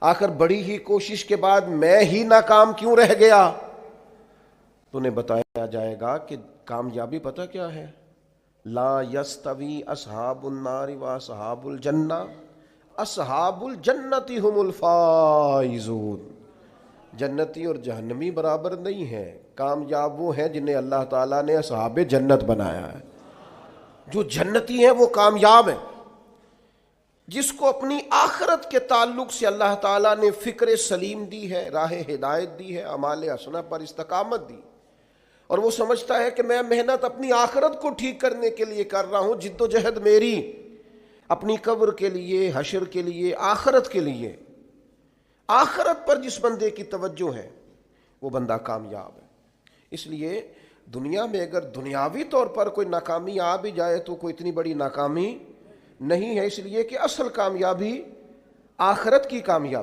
آخر بڑی ہی کوشش کے بعد میں ہی ناکام کیوں رہ گیا؟ تو انہیں بتایا جائے گا کہ کامیابی پتہ کیا ہے؟ لا یستوی اصحاب النار و اصحاب الجنہ، اصحاب الجنت هم الفائزون۔ جنتی اور جہنمی برابر نہیں ہیں، کامیاب وہ ہیں جنہیں اللہ تعالیٰ نے اصحاب جنت بنایا ہے۔ جو جنتی ہیں وہ کامیاب ہیں، جس کو اپنی آخرت کے تعلق سے اللہ تعالیٰ نے فکر سلیم دی ہے، راہ ہدایت دی ہے، اعمال حسنہ پر استقامت دی، اور وہ سمجھتا ہے کہ میں محنت اپنی آخرت کو ٹھیک کرنے کے لیے کر رہا ہوں، جد و جہد میری اپنی قبر کے لیے، حشر کے لیے، آخرت کے لیے۔ آخرت پر جس بندے کی توجہ ہے وہ بندہ کامیاب ہے۔ اس لیے دنیا میں اگر دنیاوی طور پر کوئی ناکامی آ بھی جائے تو کوئی اتنی بڑی ناکامی نہیں ہے، اس لیے کہ اصل کامیابی آخرت کی کامیابی